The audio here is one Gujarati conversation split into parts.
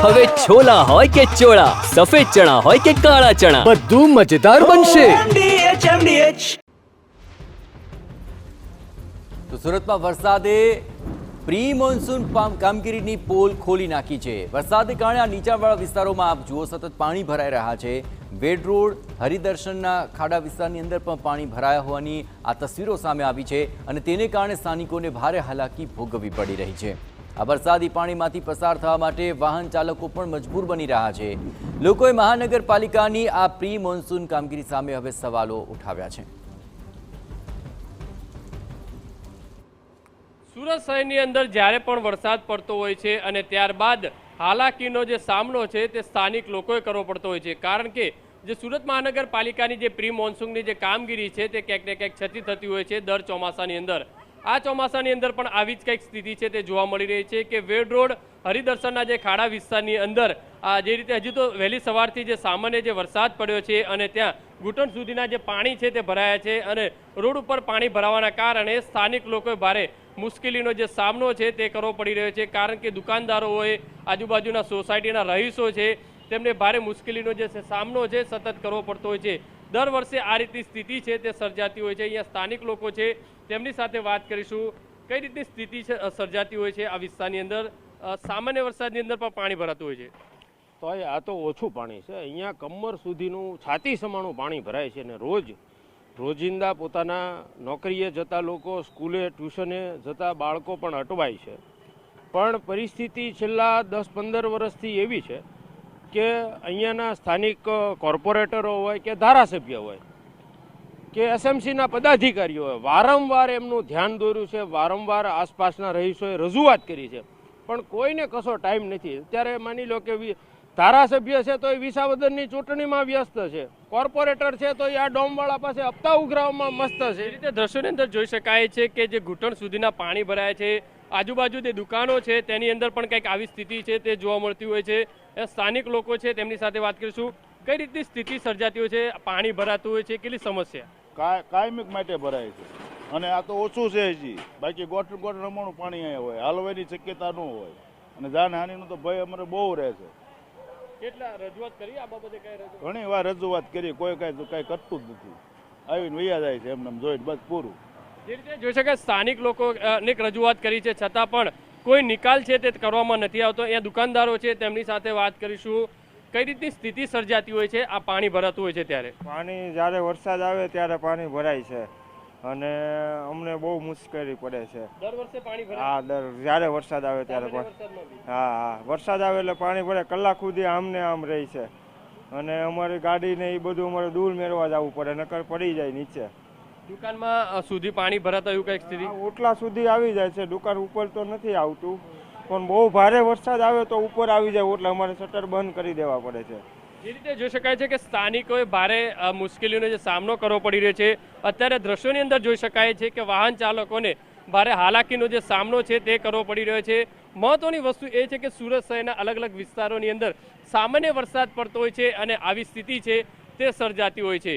હવે છોલા હોય કે ચોળા, સફેદ ચણા હોય કે કાળા ચણા, બધું મજેદાર બનશે. તો સુરતમાં વરસાદે પ્રી મોન્સૂન કામગીરીની પોલ ખોલી નાખી છે. વરસાદને કારણે આ નીચાણવાળા વિસ્તારોમાં આપ જુઓ સતત પાણી ભરાઈ રહ્યા છે. વેડ રોડ હરિદર્શનના ખાડા વિસ્તારની અંદર પણ પાણી ભરાયા હોવાની આ તસવીરો સામે આવી છે અને તેને કારણે સ્થાનિકોને ભારે હાલાકી ભોગવવી પડી રહી છે. આ વરસાદી પાણીમાંથી પસાર થવા માટે વાહન ચાલકો પણ મજબૂર બની રહ્યા છે. લોકોએ મહાનગરપાલિકાની આ પ્રી મોન્સૂન કામગીરી સામે હવે સવાલો ઉઠાવ્યા છે. સુરત શહેરની અંદર જ્યારે પણ વરસાદ પડતો હોય છે અને ત્યારબાદ હાલાકીનો જે સામનો છે તે સ્થાનિક લોકોએ કરવો પડતો હોય છે, કારણ કે જે સુરત મહાનગરપાલિકાની જે પ્રી મોન્સૂનની જે કામગીરી છે તે ક્યાંક ને ક્યાંક છતી થતી હોય છે દર ચોમાસાની અંદર. આ ચોમાસાની અંદર પણ આવી જ કંઈક સ્થિતિ છે તે જોવા મળી રહી છે કે વેડ રોડ હરિદર્શનના જે ખાડા વિસ્તારની અંદર જે રીતે હજુ તો વહેલી સવારથી જે સામાન્ય જે વરસાદ પડ્યો છે અને ત્યાં ઘૂંટણ સુધીના જે પાણી છે તે ભરાયા છે અને રોડ ઉપર પાણી ભરાવાના કારણે સ્થાનિક લોકોએ ભારે મુશ્કેલીનો જે સામનો છે તે કરવો પડી રહ્યો છે, કારણ કે દુકાનદારો હોય, આજુબાજુના સોસાયટીના રહીશો છે, તેમને ભારે મુશ્કેલીનો જે સામનો છે સતત કરવો પડતો હોય છે. દર વર્ષે આ રીતની સ્થિતિ છે તે સર્જાતી હોય છે. અહીંયા સ્થાનિક લોકો છે તેમની સાથે વાત કરીશું. કઈ રીતની સ્થિતિ છે સર્જાતી હોય છે આ વિસ્તારની અંદર? સામાન્ય વરસાદની અંદર પણ પાણી ભરાતું હોય છે. તો આ તો ઓછું પાણી છે. અહીંયા કમર સુધીનું છાતી સમાણું પાણી ભરાય છે અને રોજિંદા પોતાના નોકરીએ જતા લોકો, સ્કૂલે ટ્યુશને જતા બાળકો પણ અટવાય છે. પણ પરિસ્થિતિ છેલ્લા 10-15 વર્ષથી એવી છે કે અહીંયાના સ્થાનિક કોર્પોરેટરો હોય કે ધારાસભ્ય હોય કે એસએમસીના પદાધિકારીઓ હોય, વારંવાર એમનું ધ્યાન દોર્યું છે, વારંવાર આસપાસના રહીશોએ રજૂઆત કરી છે, પણ કોઈને કશો ટાઈમ નથી. અત્યારે માની લો કે ધારાસભ્ય છે તો એ વિસાવદરની ચૂંટણીમાં વ્યસ્ત છે, કોર્પોરેટર છે તો એ આ ડોમવાળા પાસે હપ્તા ઉઘરાવવામાં મસ્ત છે. એ રીતે દ્રશ્યોની અંદર જોઈ શકાય છે કે જે ઘૂંટણ સુધીના પાણી ભરાય છે, આજુબાજુ જે દુકાનો છે તેની અંદર પણ કંઈક આવી સ્થિતિ છે તે જોવા મળતી હોય છે. સ્થાનિક લોકો છે તેમની સાથે વાત કરીશું. કઈ રીતની સ્થિતિ સર્જાતી હોય છે? પાણી ભરાતું હોય છે, કેટલી સમસ્યા? કાયમિક માટે ભરાય છે અને આ તો ઓછું છે હજી. બાકી ગોટર રમવાનું પાણી અહીંયા હોય, હાલવાની શક્યતા ન હોય અને જાનહાનિનો તો ભય અમારે બહુ રહે છે. કેટલા રજૂઆત કરી આ બાબતે? ઘણી વાર રજૂઆત કરી, કોઈ કઈ કરતું જ નથી. આવીને વૈયા જાય છે એમને જોઈને, બસ પૂરું. જે રીતે જોઈ શકાય સ્થાનિક લોકો અનેક રજૂઆત કરી છે છતાં પણ કોઈ નિકાલ છે તે કરવામાં નથી આવતો. અહીંયા દુકાનદારો છે તેમની સાથે વાત કરીશું. કઈ રીતની સ્થિતિ સર્જાતી હોય છે આ પાણી ભરાતું હોય છે ત્યારે? પાણી જ્યારે વરસાદ આવે ત્યારે પાણી ભરાય છે અને અમને બહુ મુશ્કેલી પડે છે. દર વર્ષે પાણી ભરાય? હા, જ્યારે વરસાદ આવે ત્યારે. હા, વરસાદ આવે એટલે પાણી ભરાય. કલાક સુધી આમને આમ રહી છે અને અમારી ગાડીને એ બધું અમારે દૂર મેળવા જવું પડે, નકર પડી જાય નીચે. દુકાનમાં સુધી પાણી ભરાતા એવું કઈક સ્થિતિ? ઓટલા સુધી આવી જાય છે. દુકાન ઉપર તો નથી આવતું, પણ બહુ ભારે વરસાદ આવે તો ઉપર આવી જાય એટલે અમારે શટર બંધ કરી દેવા પડે છે. જે રીતે જોઈ શકાય છે કે સ્થાનિકોએ ભારે મુશ્કેલીનો જે સામનો કરવો પડી રહ્યો છે. અત્યારે દ્રશ્યોની અંદર જોઈ શકાય છે કે વાહન ચાલકોને ભારે હાલાકીનો જે સામનો છે તે કરવો પડી રહ્યો છે. મહત્વની વસ્તુ એ છે કે સુરત શહેરના અલગ અલગ વિસ્તારોની અંદર સામાન્ય વરસાદ પડતો હોય છે અને આવી સ્થિતિ છે તે સર્જાતી હોય છે.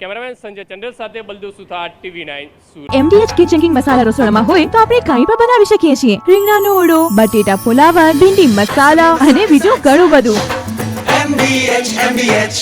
કેમેરામેન સંજય ચંડલ સાથે Baldu Suthar, TV9 Surat. MDH kitchen king Masala રસોડામાં હોય તો આપણે કાંઈ પણ બનાવી શકીએ છીએ. રીંગણાનો ઓળો, બટેટા ફુલાવર, ભીંડી મસાલા અને બીજું ઘણું બધું. MDH